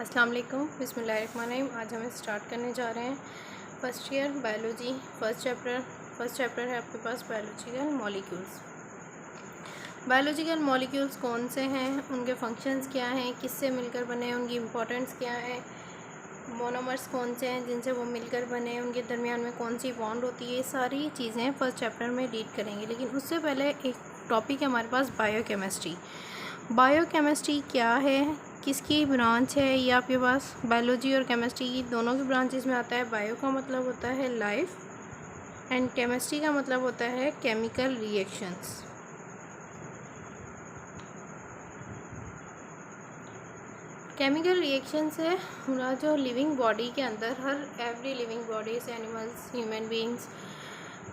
अस्सलाम वालेकुम, बिस्मिल्लाहिर्रहमानिर्रहीम। आज हम स्टार्ट करने जा रहे हैं first year biology first chapter है आपके पास बायोलॉजिकल मॉलिक्यूल्स। बायोलॉजिकल मॉलिक्यूल्स कौन से हैं, उनके फंक्शंस क्या हैं, किससे मिलकर बने हैं, उनकी इम्पोर्टेंस क्या है, मोनोमर्स कौन से हैं जिनसे वो मिलकर बने, उनके दरमियान में कौन सी बॉन्ड होती है, ये सारी चीज़ें फर्स्ट चैप्टर में रीड करेंगे। लेकिन उससे पहले एक टॉपिक है हमारे पास बायोकेमिस्ट्री। बायोकेमिस्ट्री क्या है, किसकी ब्रांच है, ये आपके पास बायोलॉजी और केमिस्ट्री की दोनों की ब्रांचेस में आता है। बायो का मतलब होता है लाइफ एंड केमिस्ट्री का मतलब होता है केमिकल रिएक्शंस। केमिकल रिएक्शन से हमारा जो लिविंग बॉडी के अंदर हर every living bodies, animals, human beings,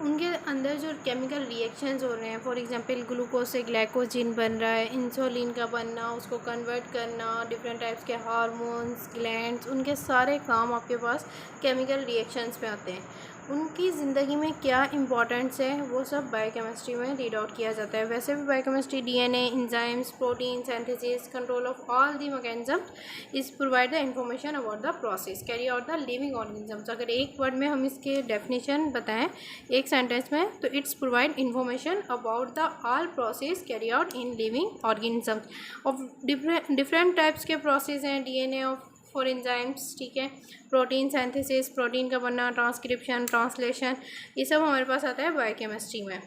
उनके अंदर जो केमिकल रिएक्शंस हो रहे हैं, फॉर एग्जांपल ग्लूकोज से ग्लाइकोजिन बन रहा है, इंसुलिन का बनना, उसको कन्वर्ट करना, डिफरेंट टाइप्स के हार्मोन्स, ग्लैंड्स, उनके सारे काम आपके पास केमिकल रिएक्शंस में आते हैं। उनकी ज़िंदगी में क्या इंपॉर्टेंस है वो सब बायोकेमिस्ट्री में रीड आउट किया जाता है। वैसे भी biochemistry DNA, enzymes, protein synthesis, control of all the mechanism is provide the information about the process carry out the living organisms. अगर एक वर्ड में हम इसके डेफिनेशन बताएं एक सेंटेंस में, तो it's provide information about the all process carry out in living organisms. Of different types के प्रोसेस हैं डीएनए ऑफ फॉर एंजाइम्स, ठीक है, प्रोटीन सिंथेसिस, प्रोटीन का बनना, ट्रांसक्रिप्शन, ट्रांसलेशन, ये सब हमारे पास आता है बायोकेमिस्ट्री में।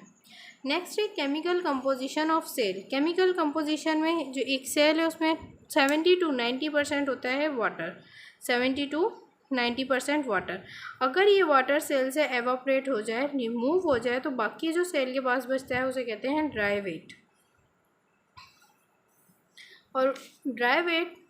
नेक्स्ट है chemical composition of cell. Chemical composition में जो एक सेल है उसमें 70 to 90% होता है वाटर, 70 to 90% वाटर। अगर ये वाटर सेल से एवापोरेट हो जाए, रिमूव हो जाए, तो बाकी जो सेल के पास बचता है उसे कहते हैं ड्राई वेट। और ड्राई वेट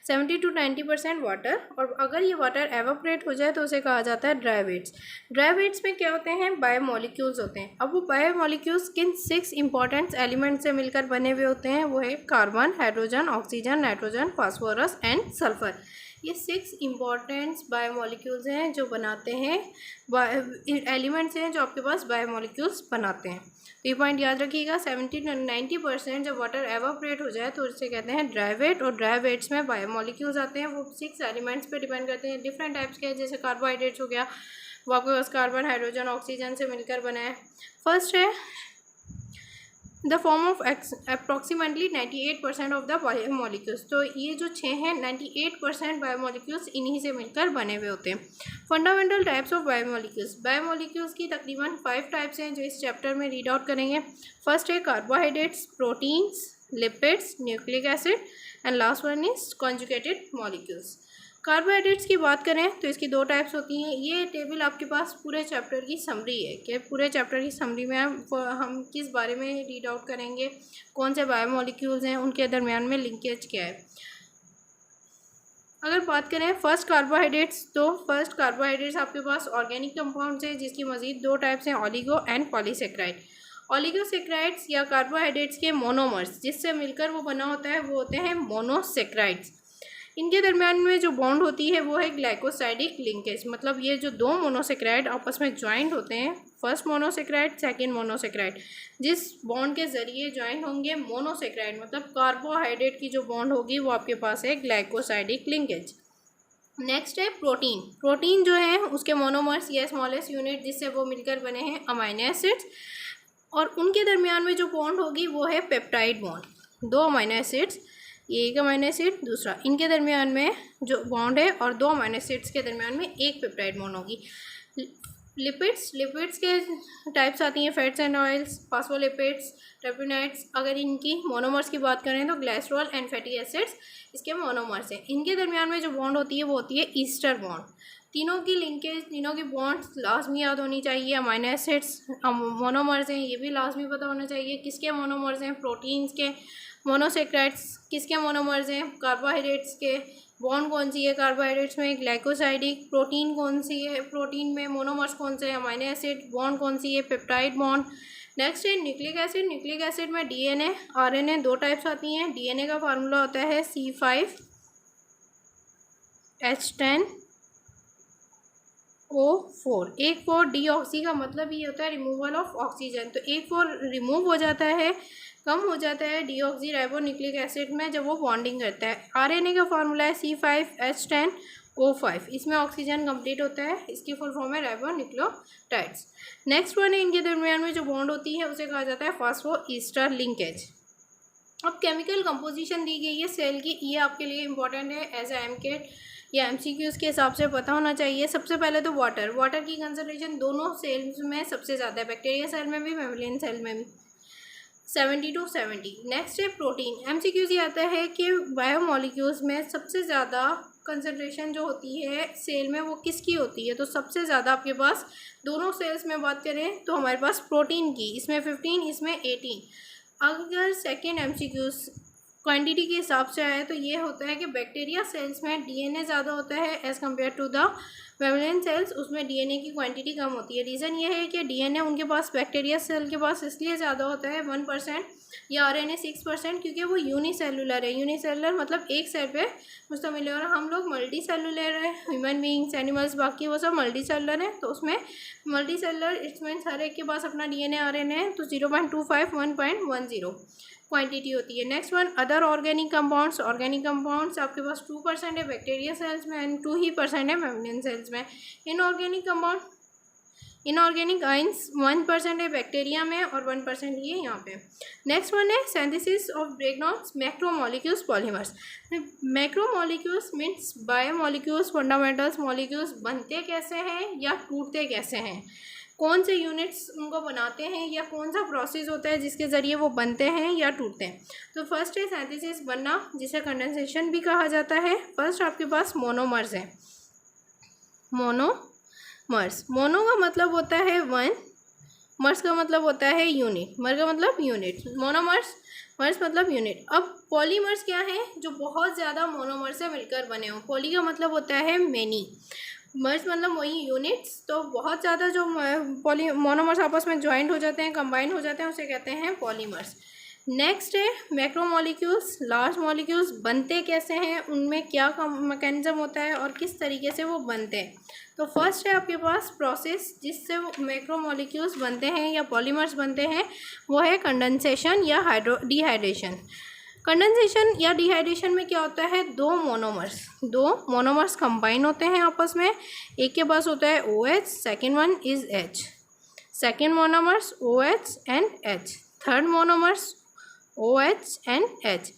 70 to 90% वाटर, और अगर ये वाटर एवापोरेट हो जाए तो उसे कहा जाता है ड्राई वेट्स। ड्राई वेट्स में क्या होते हैं, बायोमोलिक्यूल्स होते हैं। अब वो बायोमोलिक्यूल्स किन 6 इंपॉर्टेंट एलिमेंट से मिलकर बने हुए होते हैं, वो है carbon, hydrogen, oxygen, nitrogen, phosphorus and sulphur. ये 6 इंपॉर्टेंट बायोमोलिक्यूल्स हैं जो बनाते हैं, एलिमेंट्स हैं जो आपके पास बायोमोलिक्यूल्स बनाते हैं। तो ये पॉइंट याद रखिएगा। 70 to 90% जब वाटर एवापोरेट हो जाए तो उसे कहते हैं ड्राई वेट, और ड्राई वेट्स में बायोमोलिक्यूल्स आते हैं। वो 6 एलिमेंट्स पे डिपेंड करते हैं, डिफरेंट टाइप्स के, जैसे कार्बोहाइड्रेट्स हो गया, वो आपके पास कार्बन, हाइड्रोजन, ऑक्सीजन से मिलकर बना है। फर्स्ट है the form of approximately 98% of the biomolecules. तो ये जो 6 हैं, 98% बायोमोलिक्यूल्स इन्हीं से मिलकर बने हुए होते हैं। Fundamental types of biomolecules. Biomolecules की तकरीबन 5 टाइप्स हैं जो इस चैप्टर में रीड आउट करेंगे। फर्स्ट है carbohydrates, proteins, lipids, nucleic acid, and last one is conjugated molecules. Carbohydrates की बात करें तो इसकी 2 टाइप्स होती हैं। ये टेबल आपके पास पूरे चैप्टर की समरी है कि पूरे चैप्टर की समरी में हम किस बारे में रीड आउट करेंगे, कौन से बायोमोलिक्यूल्स हैं, उनके दरमियान में लिंकेज क्या है। अगर बात करें फर्स्ट कार्बोहाइड्रेट्स, तो फर्स्ट कार्बोहाइड्रेट्स आपके पास ऑर्गेनिक कंपाउंड्स हैं जिसकी मजीद 2 टाइप्स हैं, ओलिगो एंड पॉलीसेक्राइड। ओलिगोसेक्राइड्स या कार्बोहाइड्रेट्स के मोनोमर्स जिससे मिलकर वो बना होता है वो होते हैं मोनोसेक्राइड्स। इनके दरमियान में जो बॉन्ड होती है वो है ग्लाइकोसाइडिक लिंकेज। मतलब ये जो 2 मोनोसेक्राइड आपस में ज्वाइंट होते हैं, फर्स्ट मोनोसेक्राइड, सेकेंड मोनोसेक्राइड, जिस बॉन्ड के ज़रिए ज्वाइन होंगे मोनोसेक्राइड, मतलब कार्बोहाइड्रेट की जो बॉन्ड होगी वो आपके पास है ग्लाइकोसाइडिक लिंकेज। नेक्स्ट है प्रोटीन। प्रोटीन जो है उसके मोनोमर्स या स्मॉलेस्ट यूनिट जिससे वो मिलकर बने हैं अमाइनो एसिड्स, और उनके दरमियान में जो बॉन्ड होगी वो है पेप्टाइड बॉन्ड। 2 अमाइनो एसिड्स, ये एक अमाइनो एसिड, दूसरा, इनके दरमियान में जो बॉन्ड है, और 2 अमाइनो एसिड्स के दरमियान में एक पेप्टाइड बॉन्ड होगी। लिपिड्स के टाइप्स आती हैं, फैट्स एंड ऑयल्स, फास्फोलिपिड्स, ट्रिप्टोफैट्स। अगर इनकी मोनोमर्स की बात करें तो ग्लाइसरॉल एंड फैटी एसिड्स इसके मोनोमर्स हैं। इनके दरमियान में जो बॉन्ड होती है वो होती है ईस्टर बॉन्ड। तीनों की लिंकेज, तीनों की बॉन्ड्स लाजमी याद होनी चाहिए। अमाइनो एसिड्स मोनोमर्स हैं, ये भी लाजमी पता होना चाहिए। किसके मोनोमर्स हैं, प्रोटीन्स के। मोनोसेक्राइड्स किसके मोनोमर्स हैं, कार्बोहाइड्रेट्स के। बॉन्ड कौन सी है कार्बोहाइड्रेट्स में, ग्लाइकोसाइडिक। प्रोटीन कौन सी है, प्रोटीन में मोनोमर्स कौन से हैं, अमाइनो एसिड। बॉन्ड कौन सी है, पेप्टाइड बॉन्ड। नेक्स्ट है न्यूक्लिक एसिड। न्यूक्लिक एसिड में डीएनए, आरएनए, 2 टाइप्स आती हैं। डीएनए का फार्मूला होता है C5H10 O4। एक 4 डीऑक्सी का मतलब ये होता है रिमूवल ऑफ ऑक्सीजन। तो एक 4 रिमूव हो जाता है कम हो जाता है डीऑक्सीराइबोन्यूक्लिक एसिड में जब वो बॉन्डिंग करता है। आरएनए का फॉर्मूला है C5H10O5, इसमें ऑक्सीजन कंप्लीट होता है, इसकी फुल फॉर्म है राइबोन्यूक्लियोटाइड्स। नेक्स्ट वन है, इनके दरमियान में जो बॉन्ड होती है उसे कहा जाता है फॉस्फोईस्टर लिंकेज। अब केमिकल कंपोजिशन दी गई है सेल की, ये आपके लिए इंपॉर्टेंट है एज ए एमकेट या एमसीक्यूज़ के हिसाब से पता होना चाहिए। सबसे पहले तो वाटर की कंसंट्रेशन दोनों सेल्स में सबसे ज़्यादा है, बैक्टीरिया सेल में भी मेम्ब्रेन सेल में भी 70 to 70। नेक्स्ट है प्रोटीन। एमसीक्यूज़ ये आता है कि बायोमोलिक्यूल्स में सबसे ज़्यादा कंसंट्रेशन जो होती है सेल में वो किसकी होती है, तो सबसे ज़्यादा आपके पास दोनों सेल्स में बात करें तो हमारे पास प्रोटीन की, इसमें 15 इसमें 18। अगर सेकेंड एमसीक्यूज़ क्वांटिटी के हिसाब से आए तो ये होता है कि बैक्टीरिया सेल्स में डीएनए ज़्यादा होता है as compare to the membrane cells, उसमें डीएनए की क्वांटिटी कम होती है। रीज़न ये है कि डीएनए उनके पास बैक्टीरिया सेल के पास इसलिए ज़्यादा होता है 1% या आरएनए 6%, क्योंकि वो यूनिसेलुलर है। यूनिसेलुलर मतलब एक सेल पे मुश्तमिल है, और हम लोग मल्टी सेलुलर है, ह्यूमन बींग्स, एनिमल्स, बाकी वो सब मल्टी सेलुलर हैं। तो उसमें मल्टी सेलुलर इट्स मीन्स हर एक के पास अपना डीएनए आरएनए है, तो 0.25 1.10 क्वांटिटी होती है। Next one other organic compounds. Organic compounds आपके पास 2% है बैक्टीरिया सेल्स में एंड 2% है मेम्ब्रेन सेल्स में। इनऑर्गेनिक कंपाउंड, इनऑर्गेनिक आइंस 1% है बैक्टीरिया में और 1% ये यहाँ पे। नेक्स्ट वन है synthesis of breakdown macromolecules polymers. Macromolecules means biomolecules, fundamentals molecules बनते कैसे हैं या टूटते कैसे हैं, कौन से यूनिट्स उनको बनाते हैं या कौन सा प्रोसेस होता है जिसके ज़रिए वो बनते हैं या टूटते हैं। तो फर्स्ट है सिंथेसिस, बनना, जिसे कंडेंसेशन भी कहा जाता है। फर्स्ट आपके पास मोनोमर्स है। मोनोमर्स, मोनो का मतलब होता है वन, मर्स का मतलब होता है यूनिट, मर का मतलब यूनिट, मोनोमर्स, मर्स मतलब यूनिट। अब पॉलीमर्स क्या है, जो बहुत ज़्यादा मोनोमर्स से मिलकर बने हों। पॉली का मतलब होता है मैनी, मर्स मतलब वही यूनिट्स, तो बहुत ज़्यादा जो मोनोमर्स आपस में ज्वाइंट हो जाते हैं, कंबाइन हो जाते हैं, उसे कहते हैं पॉलीमर्स। नेक्स्ट है मैक्रोमोलिक्यूल्स, लार्ज मॉलिक्यूल्स बनते कैसे हैं, उनमें क्या मैकेनिज्म होता है और किस तरीके से वो बनते हैं। तो फर्स्ट है आपके पास प्रोसेस जिससे मैक्रोमोलिक्यूल्स बनते हैं या पॉलीमर्स बनते हैं, वो है कंडेंसेशन या डिहाइड्रेशन। कंडेंसेशन या डिहाइड्रेशन में क्या होता है, दो मोनोमर्स कंबाइन होते हैं आपस में। एक के पास होता है OH, second one is H, second monomers OH and H, third monomers OH and H।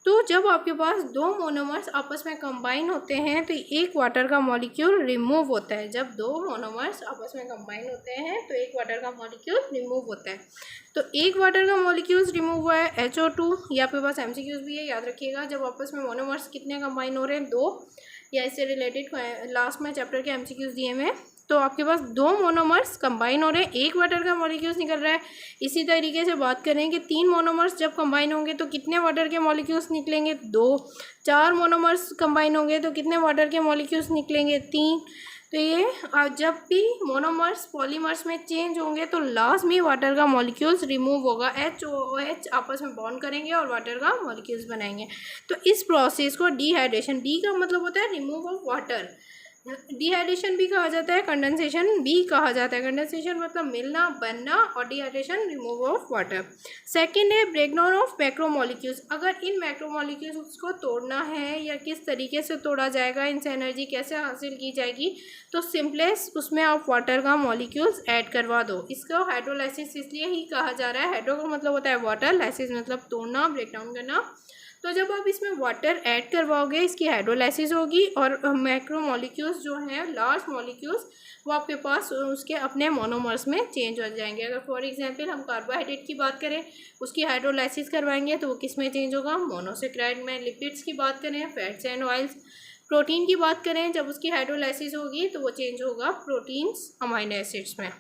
तो जब आपके पास दो मोनोमर्स आपस में कंबाइन होते हैं तो एक वाटर का मॉलिक्यूल रिमूव होता है। जब दो मोनोमर्स आपस में कंबाइन होते हैं तो एक वाटर का मॉलिक्यूल रिमूव होता है। तो एक वाटर का मॉलिक्यूल्स रिमूव हुआ है HO2, ये आपके पास MCQs भी है, याद रखिएगा। जब आपस में मोनोमर्स कितने कंबाइन हो रहे हैं, दो, या इससे रिलेटेड लास्ट में चैप्टर के MCQs दिए हुए हैं। तो आपके पास दो मोनोमर्स कंबाइन हो रहे हैं, एक वाटर का मॉलिक्यूल्स निकल रहा है। इसी तरीके से बात करें कि तीन मोनोमर्स जब कंबाइन होंगे तो कितने वाटर के मॉलिक्यूल्स निकलेंगे, दो। चार मोनोमर्स कंबाइन होंगे तो कितने वाटर के मॉलिक्यूल्स निकलेंगे, तीन। तो ये जब भी मोनोमर्स पॉलीमर्स में चेंज होंगे तो लास्ट में वाटर का मॉलिक्यूल्स रिमूव होगा, HOH आपस में बॉन्ड करेंगे और वाटर का मॉलिक्यूल्स बनाएंगे। तो इस प्रोसेस को डिहाइड्रेशन, डी का मतलब होता है रिमूव ऑफ वाटर, डिहाइड्रेशन भी कहा जाता है, कंडेंसेशन भी कहा जाता है। कंडेंसेशन मतलब मिलना, बनना, और dehydration remove of water. Second है ब्रेकडाउन ऑफ मैक्रोमोलिक्यूल्स। अगर इन मैक्रोमोलिक्यूल्स को तोड़ना है या किस तरीके से तोड़ा जाएगा, इनसे एनर्जी कैसे हासिल की जाएगी, तो सिंपलेस्ट उसमें आप वाटर का मॉलिक्यूल्स ऐड करवा दो। इसको हाइड्रोलाइसिस इसलिए ही कहा जा रहा है। हाइड्रो का मतलब होता है वाटर, लाइसिस मतलब तोड़ना, ब्रेकडाउन करना। तो जब आप इसमें वाटर ऐड करवाओगे इसकी हाइड्रोलाइसिस होगी और मैक्रोमोलिक्यूल्स जो हैं, लार्ज मॉलिक्यूल्स, वो आपके पास उसके अपने मोनोमर्स में चेंज हो जाएंगे। अगर फॉर एग्जांपल हम कार्बोहाइड्रेट की बात करें, उसकी हाइड्रोलाइसिस करवाएंगे तो वो किस में चेंज होगा, मोनोसेक्राइड में। लिपिड्स की बात करें, फैट्स एंड ऑयल्स। प्रोटीन की बात करें, जब उसकी हाइड्रोलाइसिस होगी तो वो चेंज होगा प्रोटीन्स, अमाइनो एसिड्स में।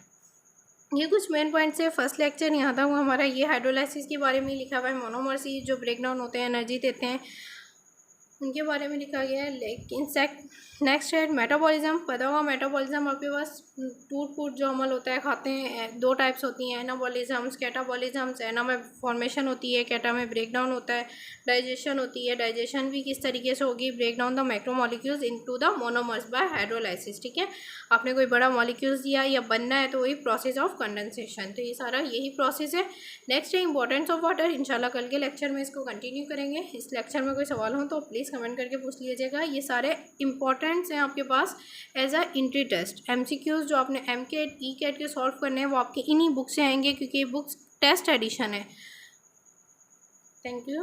ये कुछ मेन पॉइंट्स है। फर्स्ट लेक्चर यहाँ तक हमारा ये हाइड्रोलाइसिस के बारे में लिखा हुआ है। मोनोमर्स जो ब्रेकडाउन होते हैं, एनर्जी देते हैं। उनके बारे में लिखा गया है। लेकिन नेक्स्ट है मेटाबॉलिज्म। पता होगा मेटाबॉलिज्म आपके पास टूट फूट जो अमल होता है, खाते हैं, दो टाइप्स होती हैं, एनाबॉलिज्म्स, कैटाबॉलिज्म्स। एना में फॉर्मेशन होती है, कैटा में ब्रेक डाउन होता है, डाइजेशन होती है। डाइजेशन भी किस तरीके से होगी, break down the macromolecules into the monomers by hydrolysis. ठीक है, आपने कोई बड़ा मॉलिक्यूल्स दिया या बनना है तो वही प्रोसेस ऑफ कंडेंसेशन, तो ये सारा यही प्रोसेस है। नेक्स्ट है इंपॉर्टेंस ऑफ वाटर। इंशाल्लाह कल के लेक्चर में इसको कंटिन्यू करेंगे। इस लेक्चर में कोई सवाल हो तो प्लीज़ कमेंट करके पूछ लीजिएगा। ये सारे इंपॉर्टेंट्स हैं आपके पास as a entry test. MCQs जो आपने एमकेट ईकेट के सॉल्व करने हैं वो आपके इन्हीं बुक से आएंगे, क्योंकि ये बुक्स टेस्ट एडिशन है। Thank you.